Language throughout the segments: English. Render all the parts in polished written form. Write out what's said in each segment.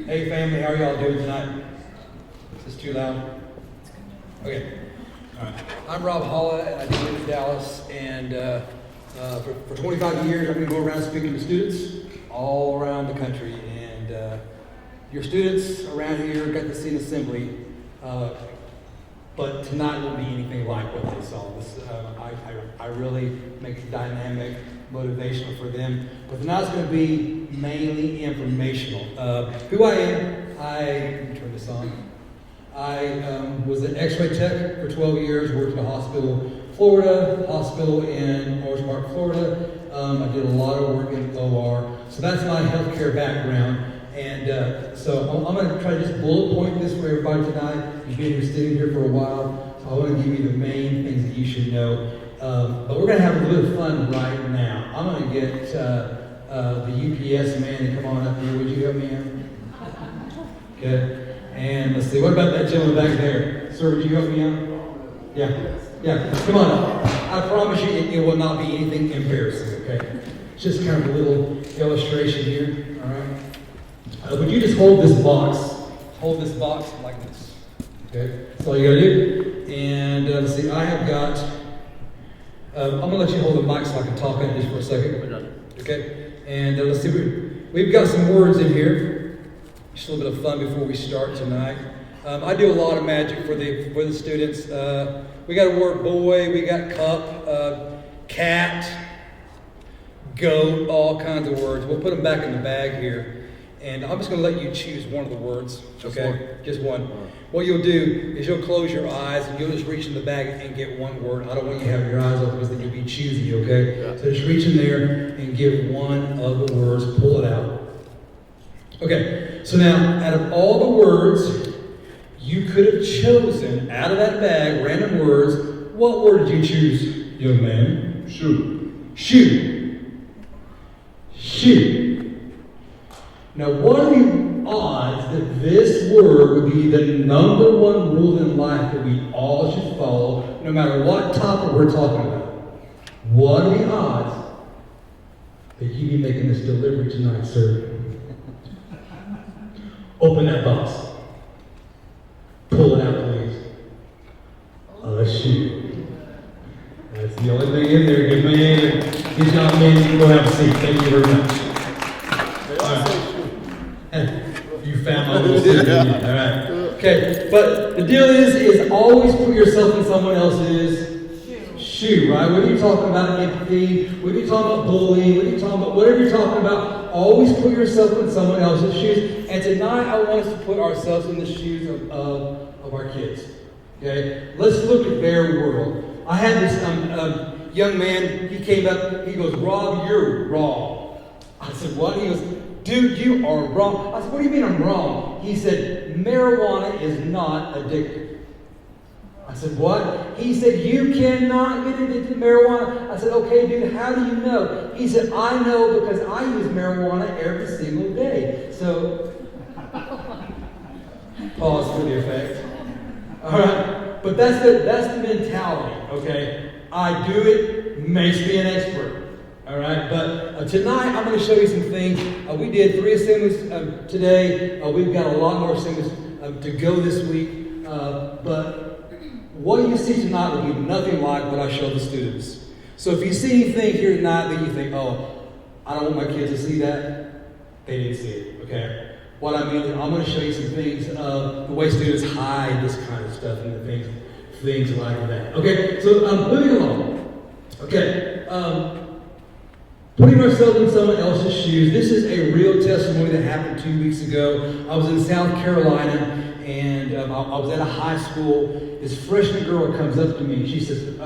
Hey family, how are y'all doing tonight? Is this too loud? Okay. All right. I'm Robb Holla, and I do live in Dallas. And for 25 years, I've been going around speaking to students all around the country. And your students around here got to see an assembly, but tonight won't be anything like what they saw. I really make it dynamic, motivational for them. But tonight's going to be mainly informational. Who I am, let me turn this on. I was an x-ray tech for 12 years, worked in a hospital, hospital in Orange Park, Florida. I did a lot of work in OR. So that's my healthcare background. And so I'm going to try to just bullet point this for everybody tonight. You've been here sitting here for a while, so I want to give you the main things that you should know. But we're going to have a little fun right now. I'm going to get the UPS man to come on up here. Would you help me out? Okay. And let's see, what about that gentleman back there? Sir, would you help me out? Yeah, come on up. I promise you it will not be anything embarrassing, okay? It's just kind of a little illustration here, all right? Would you just hold this box? Hold this box like this, okay? That's all you gotta do. And let's see, I have got, I'm gonna let you hold the mic so I can talk in just for a second. Okay? And let's see, we've got some words in here. Just a little bit of fun before we start tonight. I do a lot of magic for the students. We got a word boy, we got cup, cat, goat, all kinds of words. We'll put them back in the bag here. And I'm just going to let you choose one of the words. Okay? Just one. What you'll do is you'll close your eyes and you'll just reach in the bag and get one word. I don't want you to have your eyes open because then you'll be choosy, okay? Yeah. So just reach in there and give one of the words. Pull it out. Okay, so now, out of all the words you could have chosen out of that bag, random words, what word did you choose, young man? Shoe. Shoe. Shoe. Now, what are the odds that this word would be the number one rule in life that we all should follow, no matter what topic we're talking about? What are the odds that you be making this delivery tonight, sir? Open that box. Pull it out, please. A shoe. That's the only thing in there. Give me a hand. These young men, you can go have a seat. Thank you very much. All right. You found my little seat. All right. Okay, but the deal is always put yourself in someone else's shoe, right? Whether you're talking about empathy, whether you're talking about bullying, whether you're talking about whatever you're talking about, always put yourself in someone else's shoes. And tonight, I want us to put ourselves in the shoes of our kids. Okay? Let's look at their world. I had this young man, he came up, he goes, Robb, you're wrong. I said, what? He goes, dude, you are wrong. I said, what do you mean I'm wrong? He said, marijuana is not addictive. I said, what? He said, you cannot get addicted to marijuana. I said, okay, dude, how do you know? He said, I know because I use marijuana every single day. So, pause for the effect. All right, but that's the mentality, okay? I do it, makes me an expert. All right, but tonight I'm going to show you some things. We did 3 assemblies today. We've got a lot more assemblies to go this week, but what you see tonight will be nothing like what I show the students. So if you see anything here tonight that you think, oh, I don't want my kids to see that, they didn't see it, okay? What I mean is I'm going to show you some things of the way students hide this kind of stuff and the things like that. Okay, so moving along. Okay, putting ourselves in someone else's shoes. This is a real testimony that happened 2 weeks ago. I was in South Carolina. And I was at a high school. This freshman girl comes up to me. She says,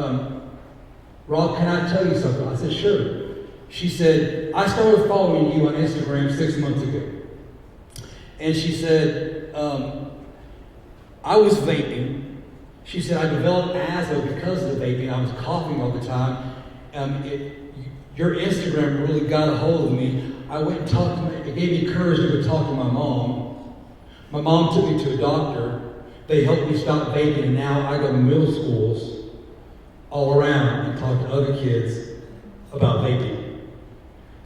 Robb, can I tell you something? I said, sure. She said, I started following you on Instagram 6 months ago. And she said, I was vaping. She said, I developed asthma because of the vaping. I was coughing all the time. Your Instagram really got a hold of me. I went and talked to it gave me courage to go talk to my mom. My mom took me to a doctor. They helped me stop vaping, and now I go to middle schools all around and talk to other kids about vaping.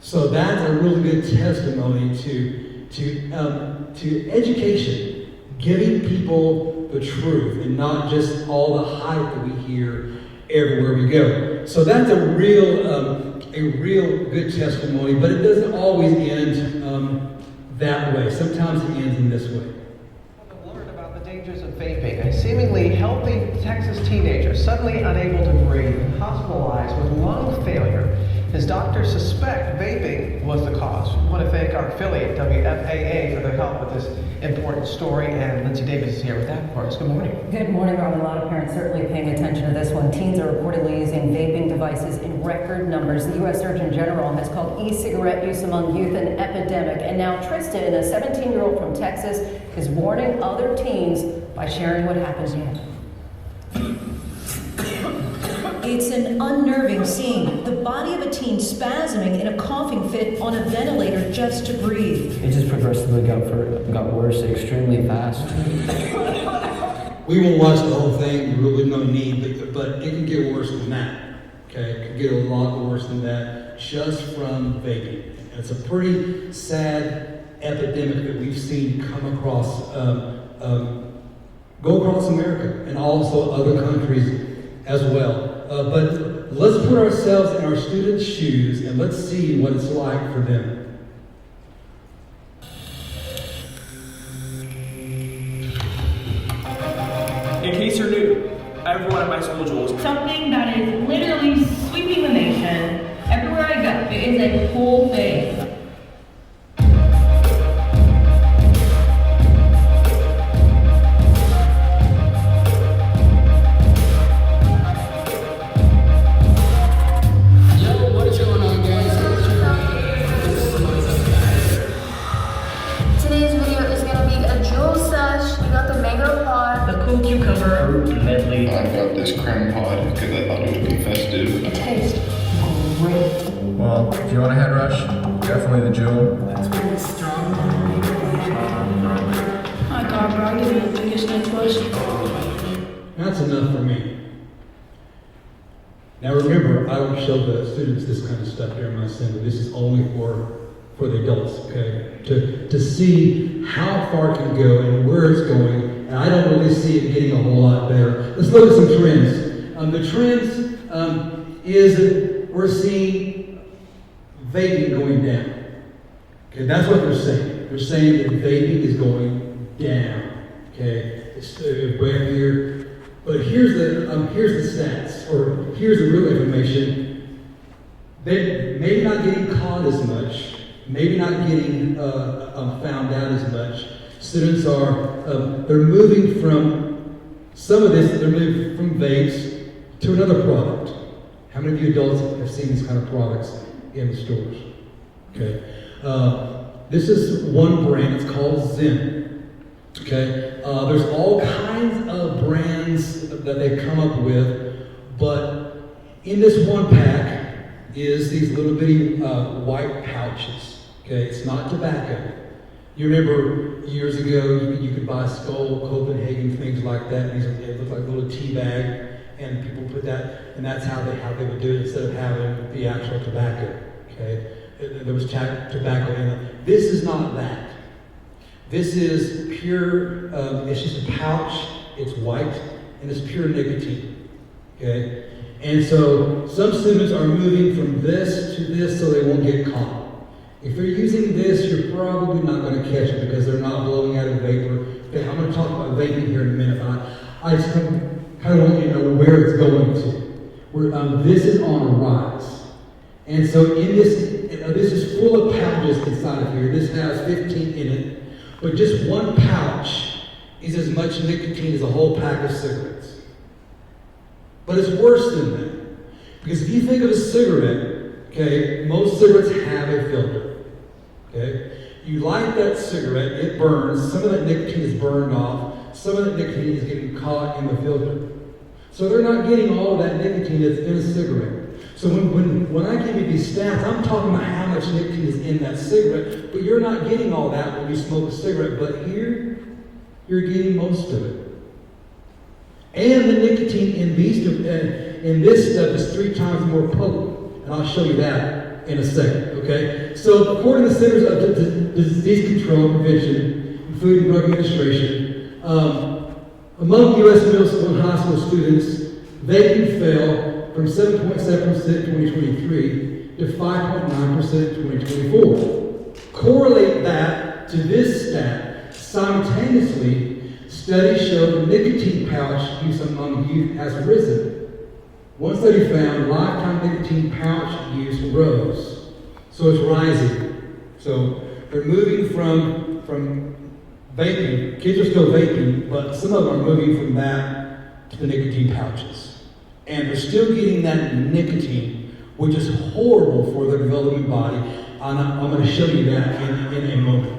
So that's a really good testimony to to education, giving people the truth and not just all the hype that we hear everywhere we go. So that's a real good testimony, but it doesn't always end that way. Sometimes it ends in this way. I've learned about the dangers of vaping. A seemingly healthy Texas teenager suddenly unable to breathe, hospitalized with lung failure. His doctors suspect vaping was the cause. We want to thank our affiliate, WFAA, for their help with this important story, and Lindsay Davis is here with that for us. Good morning. Good morning, Rob. A lot of parents certainly paying attention to this one. Teens are reportedly using vaping devices in record numbers. The U.S. Surgeon General has called e-cigarette use among youth an epidemic. And now Tristan, a 17-year-old from Texas, is warning other teens by sharing what happens next. It's an unnerving scene. The body of a teen spasming in a coughing fit on a ventilator just to breathe. It just progressively got worse extremely fast. We won't watch the whole thing, really no need, but it can get worse than that. Okay, it can get a lot worse than that just from vaping. And it's a pretty sad epidemic that we've seen come across, go across America and also other countries as well. But let's put ourselves in our students' shoes and let's see what it's like for them. In case you're new, everyone at my school, Jules. Something that is literally sweeping the nation. Everywhere I go, it is a whole thing. Medley. I got this creme pod because I thought it would be festive. It tastes great. Well, if you want a head rush, definitely the Jewel. That's really strong. My God, bro, I'm giving the biggest neck push. That's enough for me. Now remember, I don't show the students this kind of stuff during my assembly. This is only for the adults, okay? To see how far it can go and where it's going. And I don't really see it getting a whole lot better. Let's look at some trends. The trends is that we're seeing vaping going down. Okay, that's what they're saying. They're saying that vaping is going down. Okay, it's right here. But here's the stats, or here's the real information. They maybe not getting caught as much, maybe not getting found out as much. Students are, they're moving from, some of this, they're moving from vapes to another product. How many of you adults have seen these kind of products in the stores? Okay. This is one brand, it's called Zen. Okay. There's all kinds of brands that they've come up with, but in this one pack is these little bitty white pouches. Okay. It's not tobacco. You remember years ago, you could buy Skull, Copenhagen, things like that. These look like a little tea bag, and people put that, and that's how they would do it instead of having the actual tobacco. Okay, there was tobacco in it. This is not that. This is pure. It's just a pouch. It's white, and it's pure nicotine. Okay, and so some students are moving from this to this so they won't get caught. If they're using this, you're probably not going to catch it because they're not blowing out a vapor. Okay, I'm going to talk about vaping here in a minute. I just kind of want you to know where it's going to. This is on a rise. And so in this is full of pouches inside of here. This has 15 in it. But just one pouch is as much nicotine as a whole pack of cigarettes. But it's worse than that. Because if you think of a cigarette, okay, most cigarettes have a filter. Okay? You light that cigarette, it burns, some of that nicotine is burned off, some of that nicotine is getting caught in the filter. So they're not getting all of that nicotine that's in a cigarette. So when I give you these stats, I'm talking about how much nicotine is in that cigarette, but you're not getting all that when you smoke a cigarette. But here, you're getting most of it. And the nicotine in this stuff is 3 times more potent. And I'll show you that in a second, okay? So according to the Centers of Disease Control and Prevention and Food and Drug Administration, among U.S. middle school and high school students, vaping fell from 7.7% in 2023 to 5.9% in 2024. Correlate that to this stat. Simultaneously, studies show the nicotine pouch use among youth has risen. One study found lifetime nicotine pouch use rose. So it's rising. So they're moving from vaping. Kids are still vaping, but some of them are moving from that to the nicotine pouches. And they're still getting that nicotine, which is horrible for their developing body. I'm going to show you that in a moment.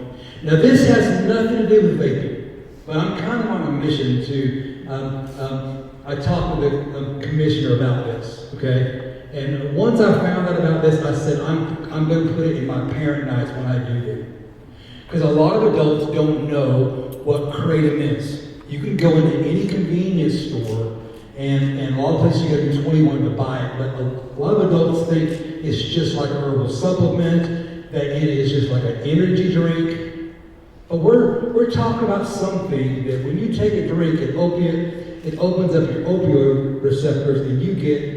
Now, this has nothing to do with vaping, but I'm kind of on a mission to, I talked with the commissioner about this, okay? And once I found out about this, I said, I'm going to put it in my parent nights when I do them. Because a lot of adults don't know what kratom is. You can go into any convenience store, and a lot of places you got to be 21 to buy it, but a lot of adults think it's just like a herbal supplement, that it is just like an energy drink. But we're talking about something that when you take a drink, it opens up your opioid receptors and you get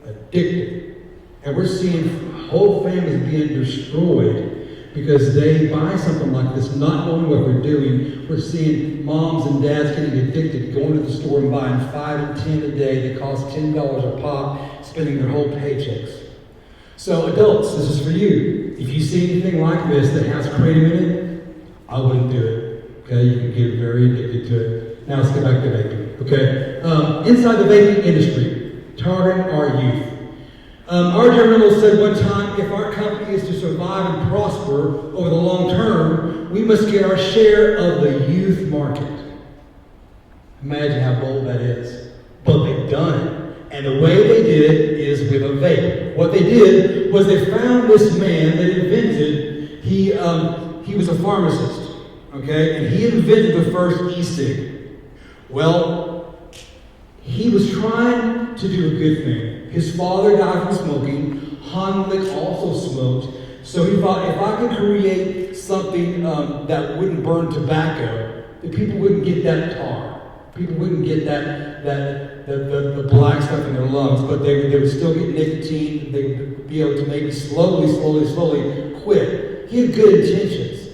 addicted. And we're seeing whole families being destroyed because they buy something like this, not knowing what they're doing. We're seeing moms and dads getting addicted, going to the store and buying 5 and 10 a day that cost $10 a pop, spending their whole paychecks. So adults, this is for you. If you see anything like this that has kratom in it, I wouldn't do it. Okay, you can get very addicted to it. Now let's get back to vaping. Okay, inside the vaping industry, targeting our youth. R.J. Reynolds said one time, if our company is to survive and prosper over the long term, we must get our share of the youth market. Imagine how bold that is. But they've done it. And the way they did it is with a vape. What they did was they found this man that invented, he was a pharmacist, okay? And he invented the first e-cig. Well, he was trying to do a good thing. His father died from smoking. Heimlich also smoked. So he thought, if I could create something that wouldn't burn tobacco, the people wouldn't get that tar. People wouldn't get the black stuff in their lungs, but they would still get nicotine. They would be able to maybe slowly quit. He had good intentions.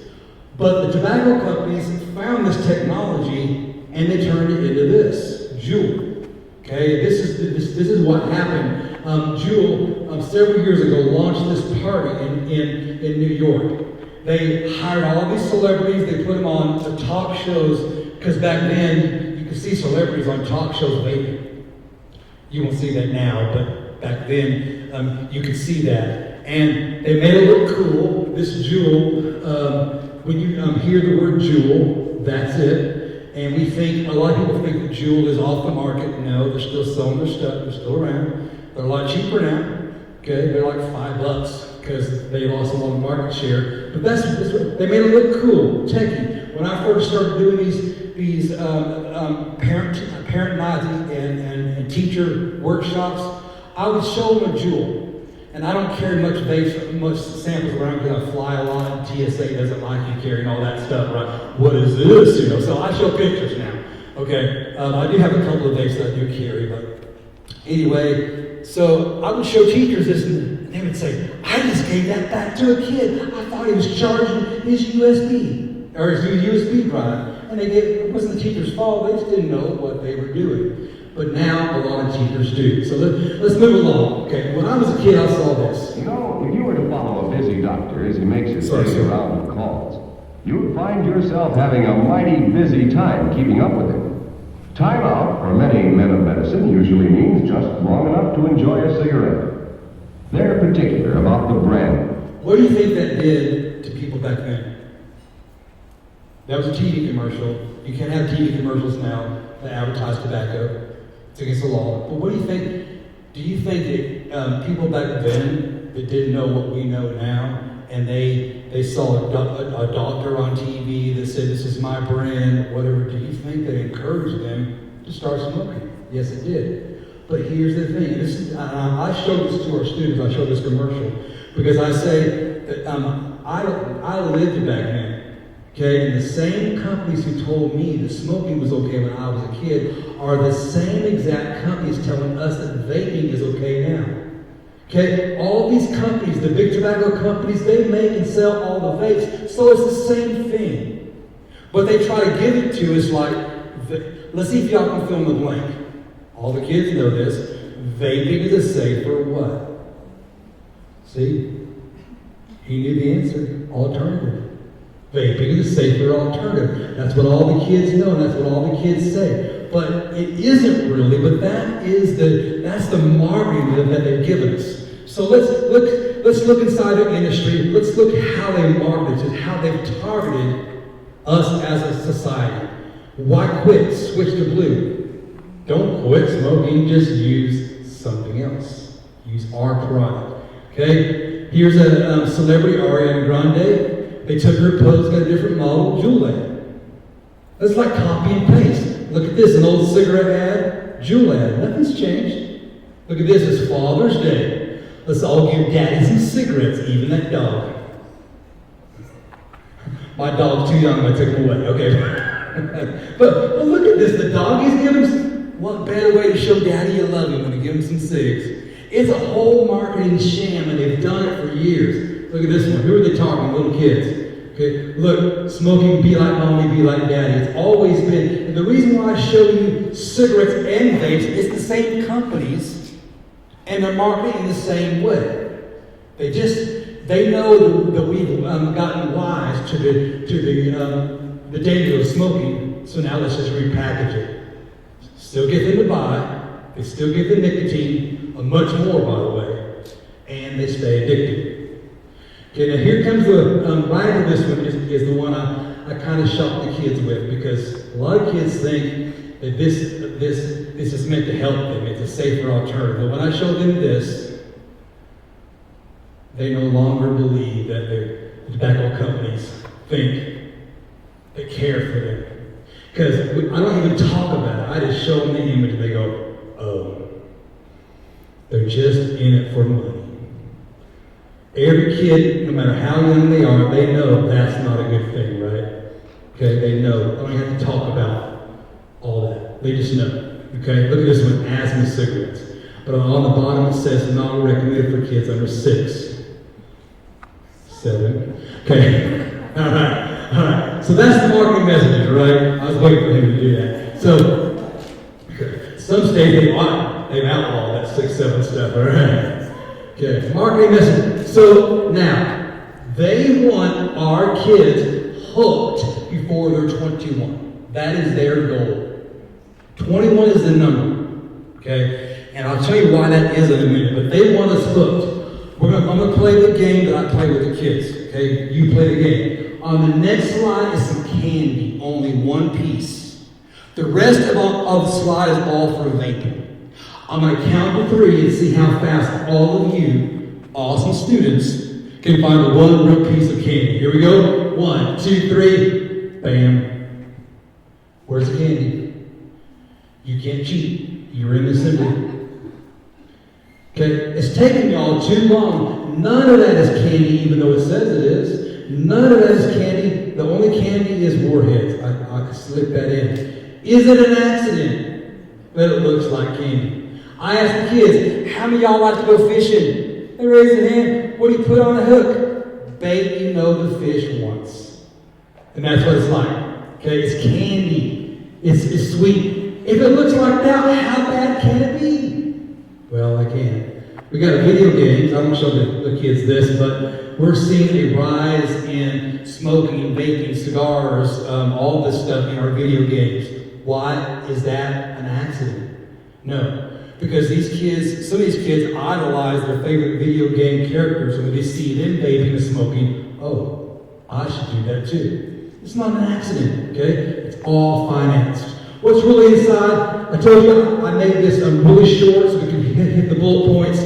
But the tobacco companies found this technology and they turned it into this, Juul. Okay, this is what happened. Juul, several years ago, launched this party in New York. They hired all these celebrities, they put them on the talk shows, because back then, you could see celebrities on talk shows vaping. You won't see that now, but back then, you could see that. And they made it look cool, this Juul. When you hear the word Juul, that's it. And we think, a lot of people think that Juul is off the market. No, they're still selling their stuff. They're still around. They're a lot cheaper now. Okay, they're like $5 because they lost a lot of market share. But that's they made it look cool, techie. When I first started doing these parent nights and teacher workshops, I would show them a Juul. And I don't carry much samples around because I fly a lot and TSA doesn't like you carrying all that stuff, right? What is this? You know, so I show pictures now. Okay, I do have a couple of vapes that I do carry, but anyway, so I would show teachers this and they would say, I just gave that back to a kid. I thought he was charging his USB or his USB drive. And it wasn't the teacher's fault, they just didn't know what they were doing. But now a lot of teachers do. So let's move along. Okay, when I was a kid, I saw this. You know, if you were to follow a busy doctor as he makes his way around the calls, you would find yourself having a mighty busy time keeping up with him. Time out for many men of medicine usually means just long enough to enjoy a cigarette. They're particular about the brand. What do you think that did to people back then? That was a TV commercial. You can't have TV commercials now that advertise tobacco. It's against the law. But what do you think? Do you think that people back then that didn't know what we know now, and they saw a doctor on TV that said, this is my brand, whatever, do you think that encouraged them to start smoking? Yes, it did. But here's the thing. This is, I show this to our students. I show this commercial because I say that I lived back then. Okay, and the same companies who told me that smoking was okay when I was a kid are the same exact companies telling us that vaping is okay now. Okay, all these companies, the big tobacco companies, they make and sell all the vapes, so it's the same thing. But they try to give it to us like, let's see if y'all can fill in the blank. All the kids know this. Vaping is a safer what? See? He knew the answer. Alternative. Vaping is a safer alternative. That's what all the kids know, and that's what all the kids say. But it isn't really, but that's the marketing that they've given us. So let's look inside the industry. Let's look at how they marketed it, how they've targeted us as a society. Why quit? Switch to blue. Don't quit smoking, just use something else. Use our product. Okay? Here's a celebrity, Ariana Grande. They took her clothes, got a different model, Juul. That's like copy and paste. Look at this, an old cigarette ad, Juul ad. Nothing's changed. Look at this, it's Father's Day. Let's all give daddy some cigarettes, even that dog. My dog's too young, I took him away. Okay. but look at this, the dog is giving what better way to show daddy you love him than to give him some cigs? It's a whole marketing sham, and they've done it for years. Look at this one. Who are they talking? Little kids. Okay, look, smoking, be like mommy, be like daddy. It's always been. And the reason why I show you cigarettes and vapes is the same companies, and they're marketing in the same way. They know that we've gotten wise to the danger of smoking. So now let's just repackage it. Still get them to buy, they still get the nicotine, much more by the way, and they stay addicted. Okay, now here comes right after this one is the one I kind of shock the kids with, because a lot of kids think that this is meant to help them, it's a safer alternative. But when I show them this, they no longer believe that the tobacco companies think they care for them. Because I don't even talk about it. I just show them the image and they go, oh. They're just in it for money. Every kid, no matter how young they are, they know that's not a good thing, right? Okay, they know. I don't have to talk about all that. They just know. Okay, look at this one, asthma cigarettes. But on the bottom it says not recommended for kids under 6. 7. Okay, all right. So that's the marketing message, right? I was waiting for him to do that. So, some states they've outlawed that 6, 7 stuff, all right? Okay, marketing message. So now, they want our kids hooked before they're 21. That is their goal. 21 is the number, okay? And I'll tell you why that is in a minute, but they want us hooked. I'm going to play the game that I play with the kids, okay? You play the game. On the next slide is some candy, only one piece. The rest of the slide is all for vaping. I'm going to count to 3 and see how fast all of you, awesome students, can find the one real piece of candy. Here we go. 1, 2, 3. Bam. Where's the candy? You can't cheat. You're in the assembly. Okay, it's taking y'all too long. None of that is candy, even though it says it is. None of that is candy. The only candy is warheads. I could slip that in. Is it an accident that it looks like candy? I asked the kids, how many of y'all like to go fishing? They raised their hand. What do you put on a hook? Bait you know the fish wants. And that's what it's like. Okay, it's candy. It's sweet. If it looks like that, how bad can it be? Well, I can. We got video games. I don't show the kids this, but we're seeing a rise in smoking, vaping, cigars, all this stuff in our video games. Why is that an accident? No. Because these kids, some of these kids idolize their favorite video game characters, and when they see them vaping and smoking, oh, I should do that too. It's not an accident, okay? It's all financed. What's really inside? I told you I made this really short so we can hit the bullet points.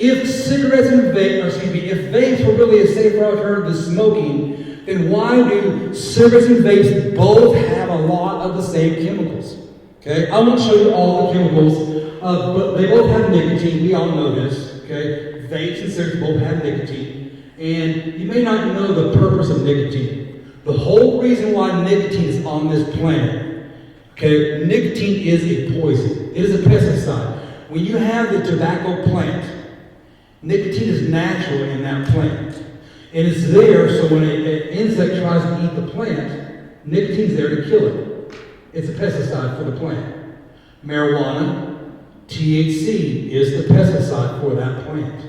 If cigarettes and if vapes were really a safer alternative to smoking, then why do cigarettes and vapes both have a lot of the same chemicals? Okay, I won't show you all the chemicals, but they both have nicotine. We all know this. Okay, vapes and cigarettes both have nicotine, and you may not know the purpose of nicotine. The whole reason why nicotine is on this planet, okay, nicotine is a poison. It is a pesticide. When you have the tobacco plant, nicotine is natural in that plant. And it's there so when an insect tries to eat the plant, nicotine's there to kill it. It's a pesticide for the plant. Marijuana, THC is the pesticide for that plant.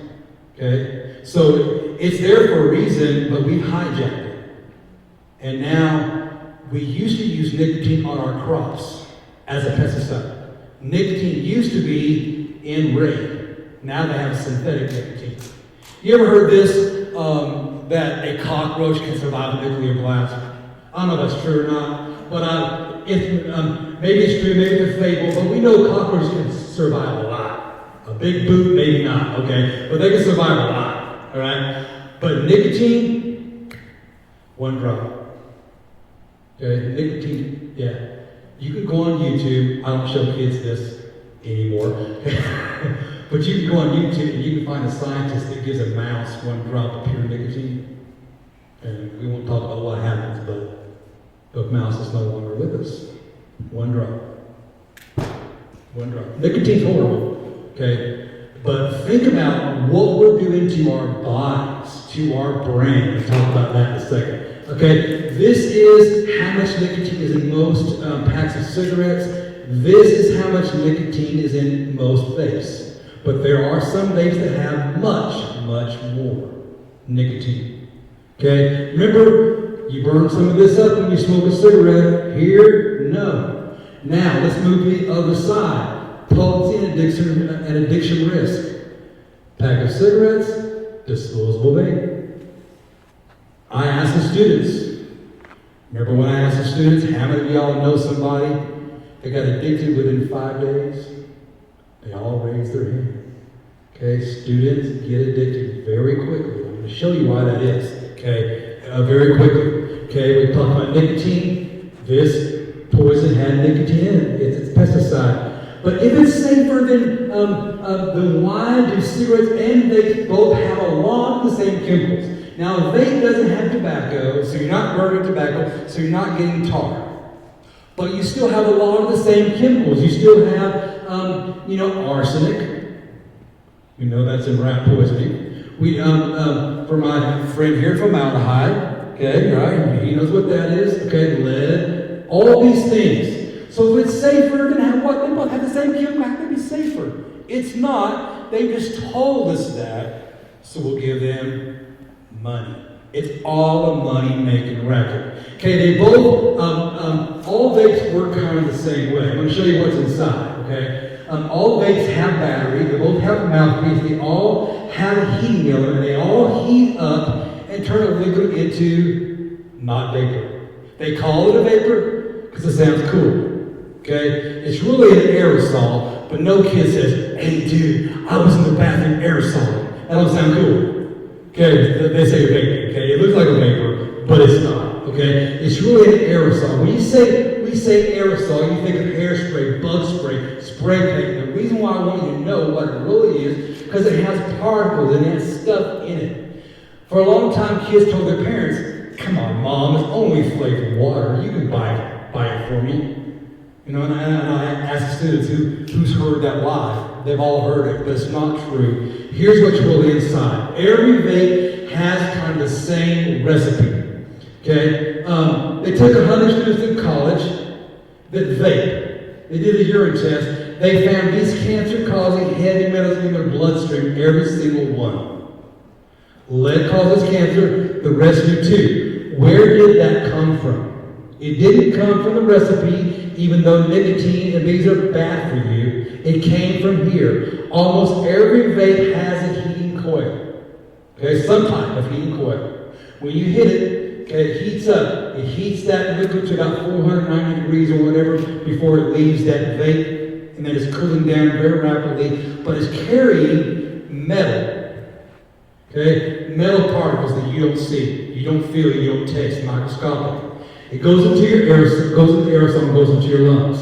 Okay? So it's there for a reason, but we've hijacked it. And now we used to use nicotine on our crops as a pesticide. Nicotine used to be in rape. Now they have synthetic nicotine. You ever heard this, that a cockroach can survive a nuclear blast? I don't know if that's true or not, but maybe it's true, maybe it's a fable, but we know cockroaches can survive a lot. A big boot, maybe not, okay? But they can survive a lot, all right? But nicotine, one drop. Okay, nicotine, yeah. You can go on YouTube. I don't show kids this anymore. But you can go on YouTube and you can find a scientist that gives a mouse one drop of pure nicotine. And we won't talk about what happens, but the mouse is no longer with us. One drop. One drop. Nicotine's horrible, okay? But think about what we're doing to our bodies, to our brain. We'll talk about that in a second. Okay, this is how much nicotine is in most packs of cigarettes. This is how much nicotine is in most vapes. But there are some vapes that have much, much more nicotine. Okay, remember, you burn some of this up when you smoke a cigarette. Here, no. Now, let's move to the other side. Potency and addiction risk. Pack of cigarettes, disposable vape. I asked the students, remember when I asked the students, how many of y'all know somebody that got addicted within 5 days? They all raised their hand. Okay, students get addicted very quickly. I'm going to show you why that is. Okay, very quickly. Okay, we talked about nicotine. This poison had nicotine in it. It's a pesticide. But if it's safer than wine, do cigarettes and vapes both have a lot of the same chemicals? Now, a vape doesn't have tobacco, so you're not burning tobacco, so you're not getting tar. But you still have a lot of the same chemicals. You still have, arsenic. We know that's in rat poisoning. For my friend here, formaldehyde. Okay, right? He knows what that is. Okay, lead. All these things. So if it's safer, then have what? They both have the same chemical. How can it be safer? It's not. They just told us that, so we'll give them money. It's all a money-making racket. Okay, they both, all vapes work kind of the same way. I'm going to show you what's inside, okay? All vapes have battery. They both have a mouthpiece. They all have a heating element. They all heat up and turn a liquid into not vapor. They call it a vapor because it sounds cool, okay? It's really an aerosol, but no kid says, hey, dude, I was in the bathroom aerosol. That don't sound cool. Okay, they say vaping, okay? It looks like a vapor, but it's not, okay? It's really an aerosol. When we say aerosol, you think of hairspray, bug spray, spray paint. The reason why I want you to know what it really is, because it has particles and it has stuff in it. For a long time, kids told their parents, come on, Mom, it's only flavored water. You can buy it for me. You know, and I ask students who's heard that lie. They've all heard it, but it's not true. Here's what's really inside. Every vape has kind of the same recipe. Okay? They took 100 students in college that vape. They did a urine test. They found these cancer-causing heavy metals in their bloodstream, every single one. Lead causes cancer, the rest do too. Where did that come from? It didn't come from the recipe, even though nicotine and these are bad for you. It came from here. Almost every vape has a heating coil. Okay, some type of heating coil. When you hit it, okay, it heats up. It heats that liquid to about 490 degrees or whatever before it leaves that vape, and then it's cooling down very rapidly, but it's carrying metal. Okay, metal particles that you don't see, you don't feel, you don't taste, microscopic. It goes into your aerosol, goes into your lungs.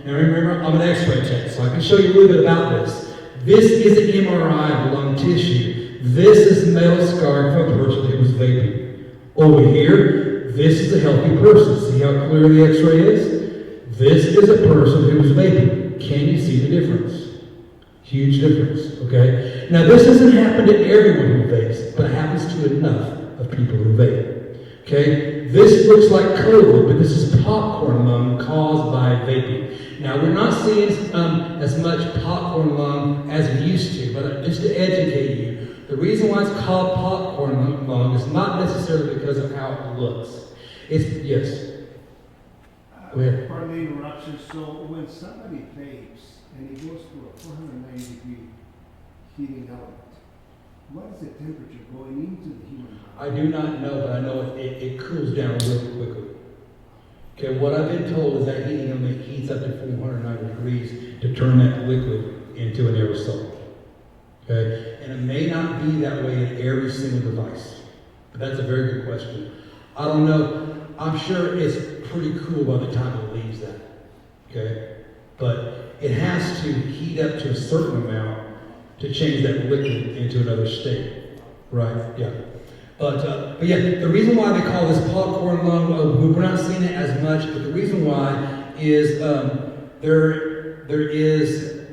Now remember, I'm an X-ray tech, so I can show you a little bit about this. This is an MRI of lung tissue. This is metal scarring from a person who was vaping. Over here, this is a healthy person. See how clear the X-ray is? This is a person who was vaping. Can you see the difference? Huge difference, okay? Now this doesn't happen to everyone who vapes, but it happens to enough of people who vape, okay? This looks like COVID, but this is popcorn lung caused by vaping. Now we're not seeing as much popcorn lung as we used to, but just to educate you, the reason why it's called popcorn lung is not necessarily because of how it looks. It's, yes? Go ahead. Pardon the interruption. So when somebody vapes and he goes through a 490-degree heating element, what is the temperature going into the human body? I do not know, but I know it cools down real quickly. Okay, what I've been told is that heating element heats up to 490 degrees to turn that liquid into an aerosol. Okay, and it may not be that way in every single device, but that's a very good question. I don't know. I'm sure it's pretty cool by the time it leaves that. Okay, but it has to heat up to a certain amount to change that liquid into another state, right? Yeah. But yeah, the reason why they call this popcorn lung, we're not seeing it as much, but the reason why is there is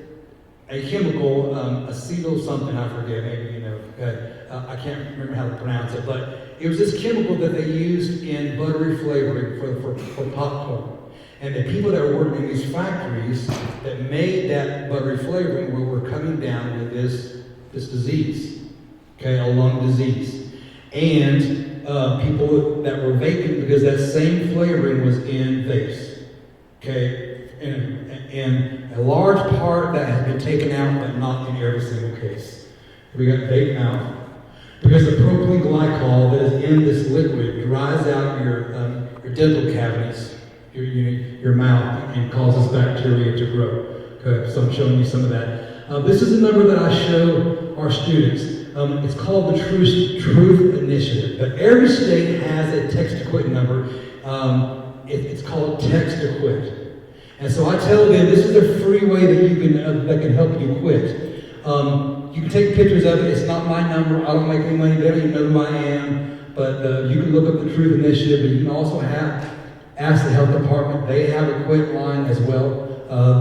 a chemical, acetyl something, I forget, maybe you know, I can't remember how to pronounce it, but it was this chemical that they used in buttery flavoring for popcorn. And the people that were working in these factories that made that buttery flavoring were coming down with this disease, okay, a lung disease. And people that were vaping because that same flavoring was in vapes, okay? And a large part that has been taken out, but not in every single case. We got vape mouth. Because the propylene glycol that is in this liquid dries out your dental cavities, your mouth, and causes bacteria to grow. Okay, so I'm showing you some of that. This is a number that I show our students. It's called the Truth Initiative. But every state has a text to quit number. It's called text to quit. And so I tell them this is a free way that you can that can help you quit. You can take pictures of it. It's not my number. I don't make any money. They don't even know who I am. But you can look up the Truth Initiative. But you can also ask the health department. They have a quit line as well.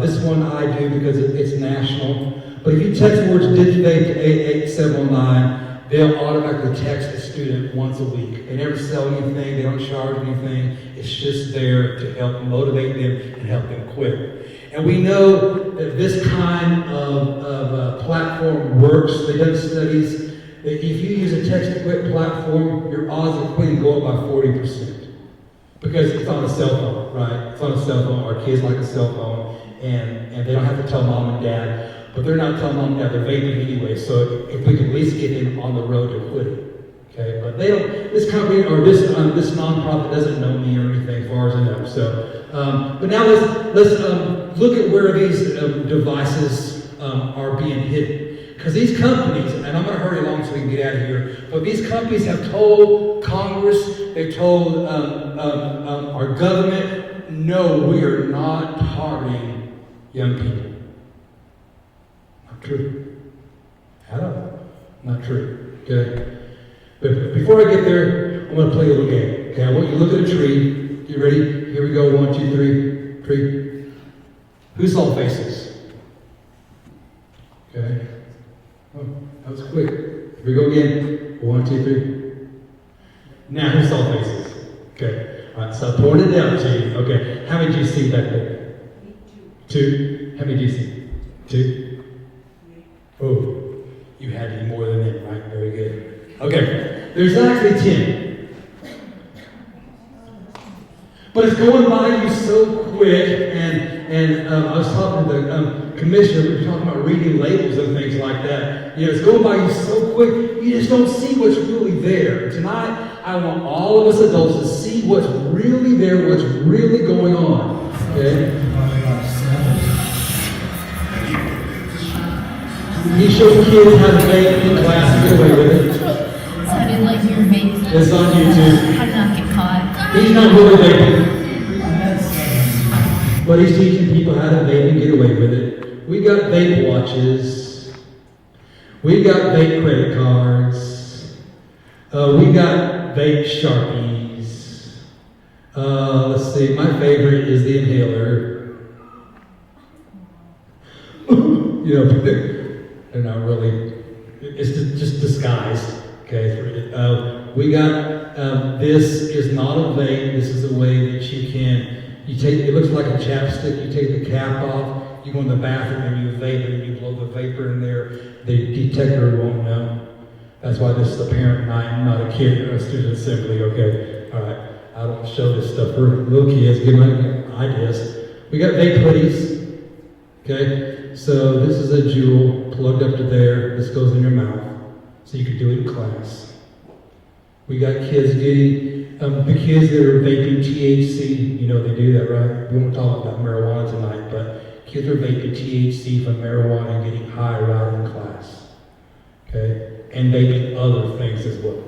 This one I do because it's national. But if you text the words DIGVAPE to 88709, they'll automatically text a student once a week. They never sell anything. They don't charge anything. It's just there to help motivate them and help them quit. And we know that this kind of platform works. They've done studies that if you use a text to quit platform, your odds of quitting go up by 40%. Because it's on a cell phone, right? It's on a cell phone. Our kids like a cell phone. And they don't have to tell mom and dad. But they're not telling mom and dad they're vaping anyway. So if we can at least get them on the road to quitting. Okay, but they don't, this company or this nonprofit doesn't know me or anything as far as I know. So, but now let's look at where these devices are being hidden. Because these companies, and I'm going to hurry along so we can get out of here, but these companies have told Congress, they've told our government, no, we are not targeting young people. Not true. Hello? Not true. Okay? But before I get there, I'm going to play a little game. Okay, I want you to look at a tree. You ready? Here we go. 1, 2, 3. Tree. Who saw faces? Okay. Oh, that was quick. Here we go again. 1, 2, 3. Now who saw faces? Okay. All right. So I pointed it down to you. Okay. How many do you see back there? 2. How many do you see? 2. Oh, you had to be more than that, right? Very good. Okay, there's actually 10. But it's going by you so quick, and I was talking to the commissioner, we were talking about reading labels and things like that. You know, it's going by you so quick, you just don't see what's really there. Tonight, I want all of us adults to see what's really there, what's really going on. Okay? You show kids how to vape in class, get away with it. Sounded like you're vaping. It's on YouTube. How to not get caught. He's not really vaping. but he's teaching people how to vape and get away with it. We got vape watches. We got vape credit cards. We got vape Sharpies. Let's see, my favorite is the inhaler. You know, they're not really, it's just disguised. Okay, we got, this is not a vape. This is a way that you take, it looks like a chapstick, you take the cap off, you go in the bathroom and you vape and you blow the vapor in there, the detector won't know. That's why this is a parent night, I'm not a kid or a student assembly, okay? All right, I don't show this stuff for little kids, give them ideas. We got vape hoodies, okay? So this is a jewel plugged up to there, this goes in your mouth, so you can do it in class. We got kids getting, the kids that are vaping THC, you know they do that, right? We won't talk about marijuana tonight, but kids are vaping THC from marijuana and getting high right in class, okay? And vaping other things as well.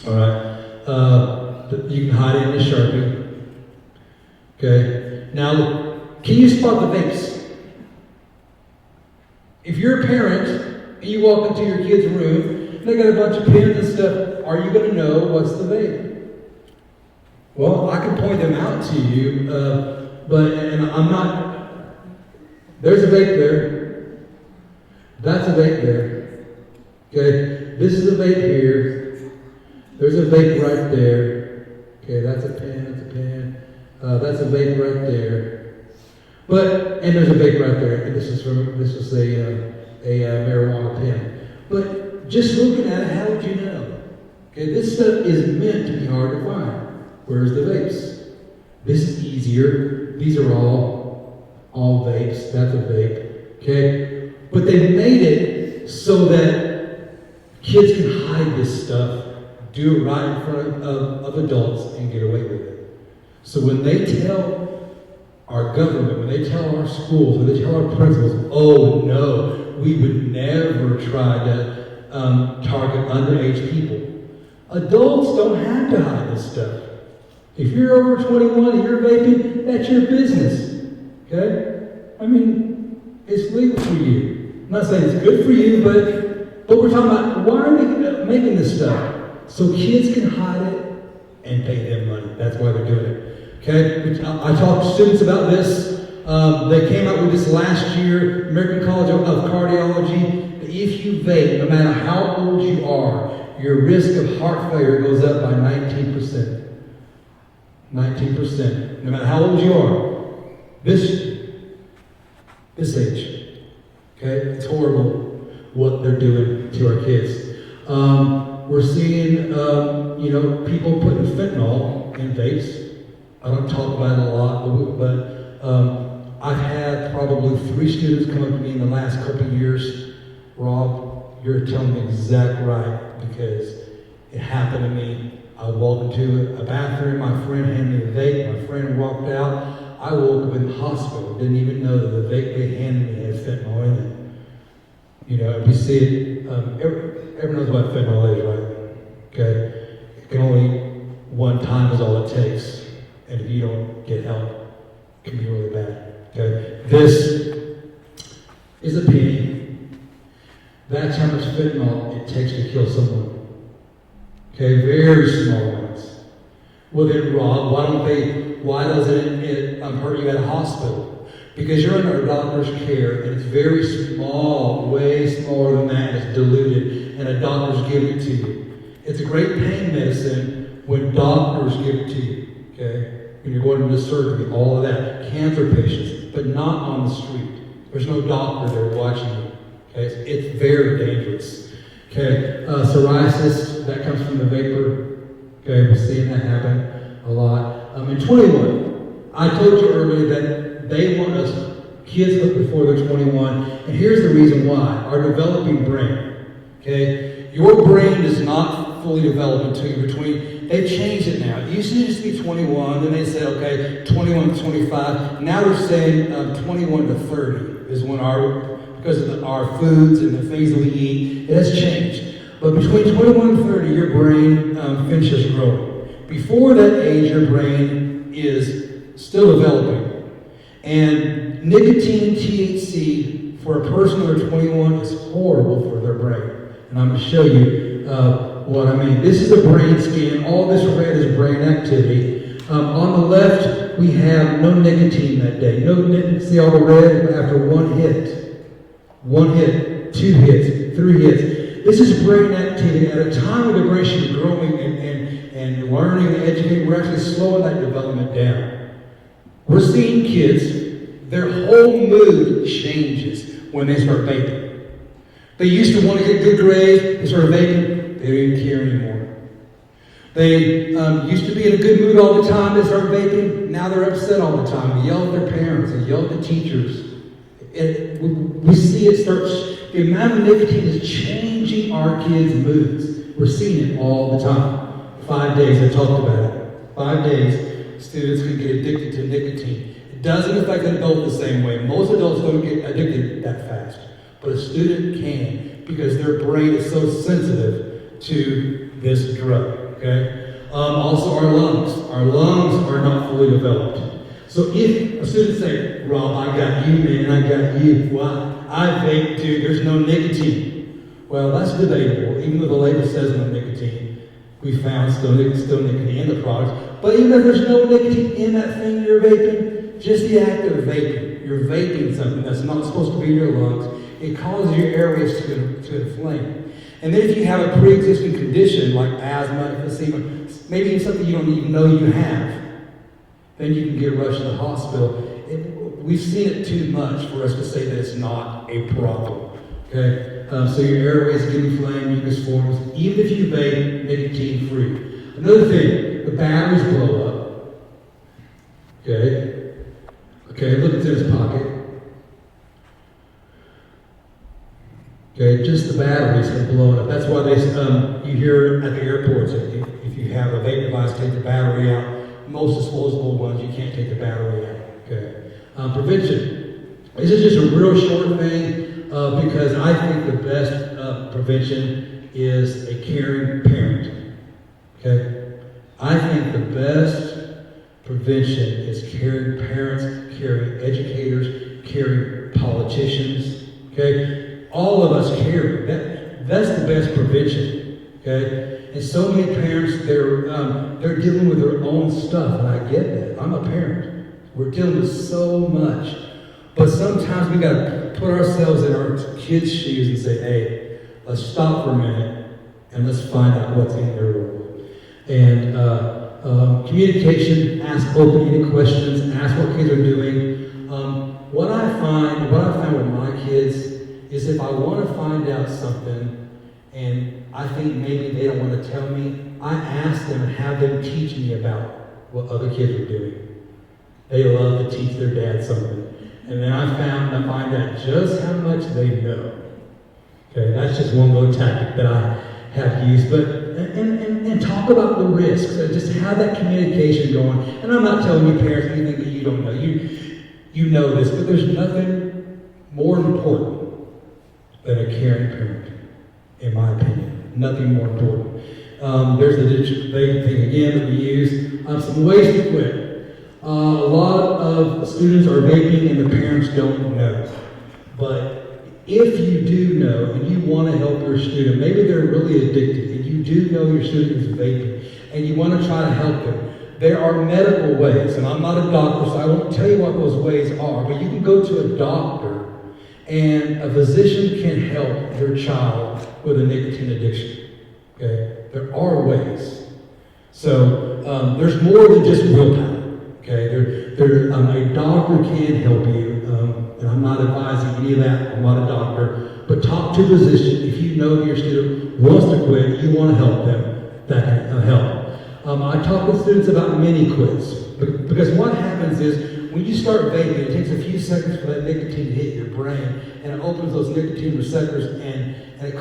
All right, you can hide it in a Sharpie, okay? Now, can you spot the vapes? If you're a parent and you walk into your kid's room and they got a bunch of pens and stuff, are you going to know what's the vape? Well, I can point them out to you, and I'm not. There's a vape there. That's a vape there. Okay, this is a vape here. There's a vape right there. Okay, that's a pen. That's a pen. That's a vape right there. And there's a vape right there. And this is a marijuana pen. But just looking at it, how would you know? Okay, this stuff is meant to be hard to find. Where's the vapes? This is easier. These are all vapes. That's a vape. Okay, but they made it so that kids can hide this stuff, do it right in front of adults, and get away with it. So when they tell our government, when they tell our schools, when they tell our principals, oh no, we would never try to target underage people. Adults don't have to hide this stuff. If you're over 21 and you're vaping, that's your business. Okay? I mean, it's legal for you. I'm not saying it's good for you, but we're talking about why are they making this stuff? So kids can hide it and pay them money. That's why they're doing it. Okay, I talked to students about this. They came out with this last year, American College of Cardiology. If you vape, no matter how old you are, your risk of heart failure goes up by 19%. 19%. No matter how old you are. This age. Okay, it's horrible what they're doing to our kids. We're seeing, people putting fentanyl in vapes. I don't talk about it a lot, but I've had probably 3 students come up to me in the last couple of years. Rob, you're telling me exactly right because it happened to me. I walked into a bathroom, my friend handed me a vape, my friend walked out. I woke up in the hospital, didn't even know that the vape they handed me had fentanyl in it. You know, we see it, everyone knows what fentanyl is, right? Okay? It can only, one time is all it takes. And if you don't get help, it can be really bad. Okay? This is a penny. That's how much fentanyl it takes to kill someone. Okay, very small ones. Well then, Rob, why doesn't it hurt you at a hospital? Because you're under a doctor's care and it's very small, way smaller than that, it's diluted, and a doctor's giving it to you. It's a great pain medicine when doctors give it to you. Okay? When you're going into surgery, all of that. Cancer patients, but not on the street. There's no doctor there watching you. Okay? It's very dangerous. Okay? Psoriasis, that comes from the vapor. Okay? We're seeing that happen a lot. In 21, I told you earlier that they want us kids hooked before they're 21. And here's the reason why. Our developing brain. Okay? Your brain is not fully developed until you're between. They've changed it now. It used to just be 21, then they say, okay, 21 to 25. Now they're saying 21 to 30 is when because of our foods and the things that we eat, it has changed. But between 21 and 30, your brain finishes growing. Before that age, your brain is still developing. And nicotine and THC for a person under 21 is horrible for their brain. And I'm going to show you what I mean. This is a brain scan. All this red is brain activity. On the left, we have no nicotine that day. No nicotine. See all the red after one hit. 2 hits, 3 hits. This is brain activity. At a time when the brain should be growing and learning and educating, we're actually slowing that development down. We're seeing kids, their whole mood changes when they start vaping. They used to want to get good grades, they started vaping, they don't even care anymore. They used to be in a good mood all the time, they started vaping, now they're upset all the time. They yell at their parents, they yell at the teachers. We see it starts, the amount of nicotine is changing our kids' moods. We're seeing it all the time. 5 days, I talked about it. 5 days, students can get addicted to nicotine. It doesn't affect an adult the same way. Most adults don't get addicted that fast. But a student can, because their brain is so sensitive to this drug, okay? Also our lungs. Our lungs are not fully developed. So if a student say, Rob, I got you, man, I got you. Well, I vape, dude, there's no nicotine. Well, that's debatable. Even though the label says no nicotine, we found still nicotine in the products. But even if there's no nicotine in that thing you're vaping, just the act of vaping, you're vaping something that's not supposed to be in your lungs, it causes your areas to inflame. And then if you have a pre-existing condition like asthma, emphysema, maybe it's something you don't even know you have, then you can get rushed to the hospital. We've seen it too much for us to say that it's not a problem. Okay, so your airways get inflamed, mucus forms, even if you vape nicotine free. Another thing, the batteries blow up. Okay, look into his pocket. Okay, just the batteries have blown up. That's why you hear at the airports, if you have a vape device, take the battery out. Most disposable ones, you can't take the battery out. Okay. Prevention. This is just a real short thing because I think the best prevention is a caring parent. Okay. I think the best prevention is caring parents, caring educators, caring politicians. Okay. All of us care. That's the best prevention. Okay. And so many parents, they're dealing with their own stuff, and I get that. I'm a parent. We're dealing with so much. But sometimes we got to put ourselves in our kids' shoes and say, hey, let's stop for a minute and let's find out what's in their world. And communication, ask open-ended questions, ask what kids are doing. What I found with my kids is if I want to find out something and I think maybe they don't want to tell me, I ask them and have them teach me about what other kids are doing. They love to teach their dad something. And then I find out just how much they know. Okay, that's just one little tactic that I have used. But and talk about the risks. Just have that communication going. And I'm not telling you parents anything that you don't know. You know this, but there's nothing more important than a caring parent, in my opinion. Nothing more important. There's the digital vaping thing again that we use. Some ways to quit. A lot of students are vaping and the parents don't know. But if you do know and you want to help your student, maybe they're really addicted and you do know your student is vaping and you want to try to help them, there are medical ways. And I'm not a doctor, so I won't tell you what those ways are, but you can go to a doctor and a physician can help your child with a nicotine addiction. Okay? There are ways. So there's more than just willpower. Okay? A doctor can help you, and I'm not advising any of that. I'm not a doctor. But talk to a physician. If you know your student wants to quit, you want to help them, that can help. I talk with students about mini quits. Because what happens is, when you start vaping, it takes a few seconds for that nicotine to hit your brain, and it opens those nicotine receptors, and it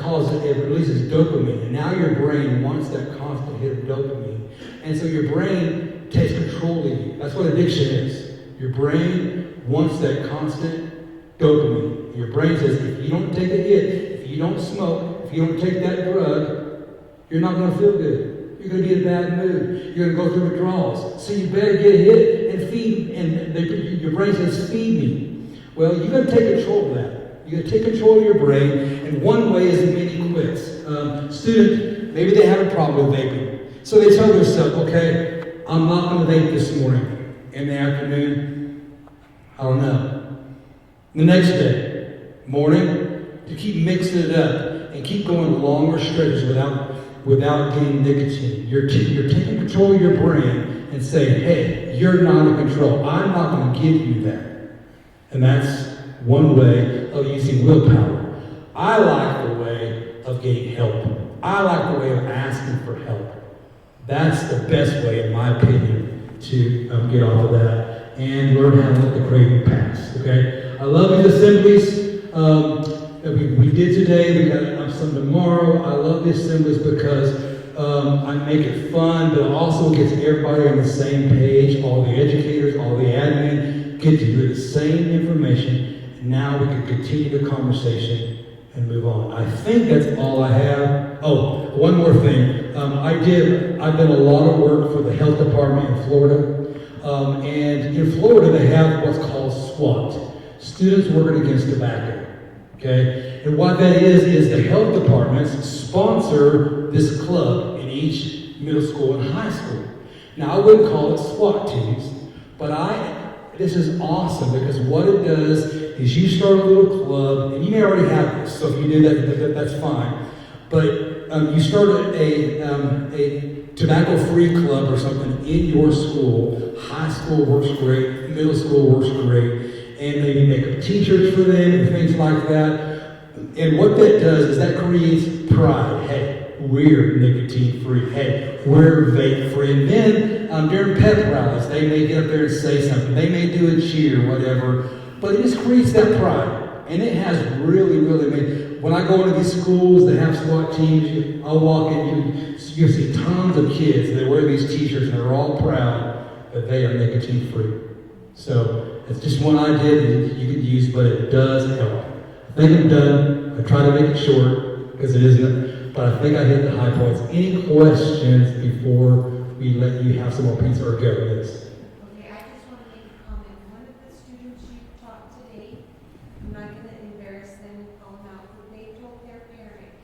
releases dopamine. And now your brain wants that constant hit of dopamine. And so your brain takes control of you. That's what addiction is. Your brain wants that constant dopamine. Your brain says, if you don't take a hit, if you don't smoke, if you don't take that drug, you're not going to feel good. You're going to be in a bad mood. You're going to go through withdrawals. So you better get hit and feed and your brain says, feed me. Well, you got to take control of that. You got to take control of your brain, and one way is many quits. Student, maybe they have a problem with vaping. So they tell themselves, okay, I'm not going to vape this morning. In the afternoon, I don't know. The next day, morning, you keep mixing it up and keep going longer stretches without getting nicotine. You're taking control of your brain and saying, hey, you're not in control. I'm not going to give you that. And that's one way of using willpower. I like the way of getting help. I like the way of asking for help. That's the best way, in my opinion, to get off of that and learn how to let the craving pass. Okay? I love these assemblies that we did today. We got some tomorrow. I love the assemblies because I make it fun, but also gets everybody on the same page. All the educators, all the admin get to hear the same information. Now we can continue the conversation and move on. I think that's all I have. Oh, one more thing. I've done a lot of work for the health department in Florida. And in Florida, they have what's called SWAT, Students Working Against Tobacco. Okay? And what that is the health departments sponsor this club in each middle school and high school. Now, I wouldn't call it SWAT teams, but this is awesome because what it does is you start a little club, and you may already have this, so if you do that, that's fine. But you start a tobacco-free club or something in your school. High school works great, middle school works great, and maybe make up t-shirts for them and things like that. And what that does is that creates pride. Hey, we're nicotine-free. Hey, we're vape-free. And then during pep rallies, they may get up there and say something. They may do a cheer, whatever. But it just creates that pride. And it has really, really made... When I go into these schools that have SWAT teams, I'll walk in, you see tons of kids that wear these t-shirts and they're all proud that they are nicotine-free. So it's just one idea that you could use, but it does help. I think I'm done. I try to make it short because it isn't, but I think I hit the high points. Any questions before we let you have some more pizza or go? Yes. Okay, I just want to make a comment. One of the students you taught today, I'm not going to embarrass them and call them out, but they told their parent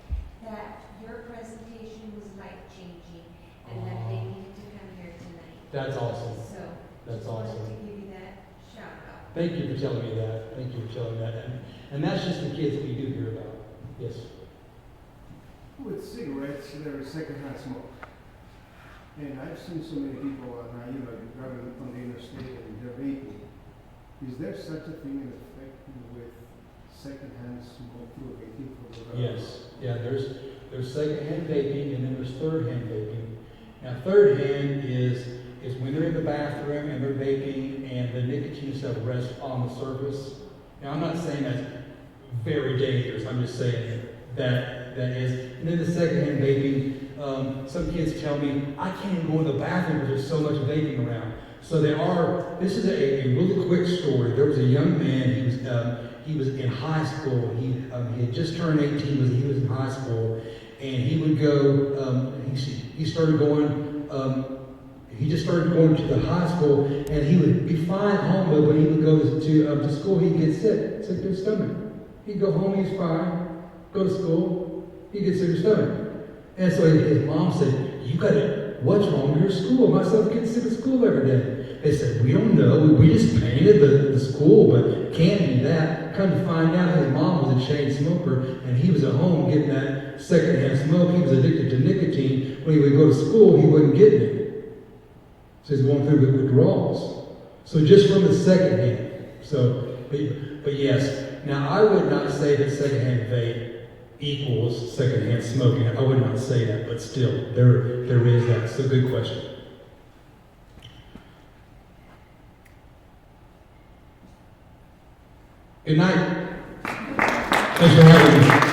that your presentation was life-changing and that they needed to come here tonight. That's awesome. So, that's just awesome. wanted to give you that shout out. Thank you for telling me that. Thank you for telling me that. And that's just the kids that we do hear about. Yes. With cigarettes, they're secondhand smoke. And I've seen so many people driving on the interstate and they're vaping. Is there such a thing in effect with secondhand smoke through vaping for the Yes. Yeah, there's secondhand vaping and then there's third-hand vaping. Now, third-hand is when they're in the bathroom and they're vaping and the nicotine stuff rests on the surface. Now, I'm not saying that's very dangerous. I'm just saying that is. And then the secondhand vaping, some kids tell me, I can't even go in the bathroom because there's so much vaping around. So this is a really quick story. There was a young man, he was in high school. He had just turned 18, he was in high school, and he would go, he started going, he just started going to the high school, and he would be fine at home, but when he would go to school, he'd get sick to his stomach. He'd go home, he's fine, go to school, he'd get sick to his stomach. And so his mom said, what's wrong with your school? My son gets sick at school every day. They said, we don't know, we just painted the school, but can't do that. Come to find out, his mom was a chain smoker, and he was at home getting that secondhand smoke. He was addicted to nicotine. When he would go to school, he wasn't getting it. So he's going through the withdrawals. So just from the secondhand. So, but yes. Now, I would not say that secondhand vape equals secondhand smoking. I would not say that, but still, there is that. It's a good question. Good night. Thanks for having me.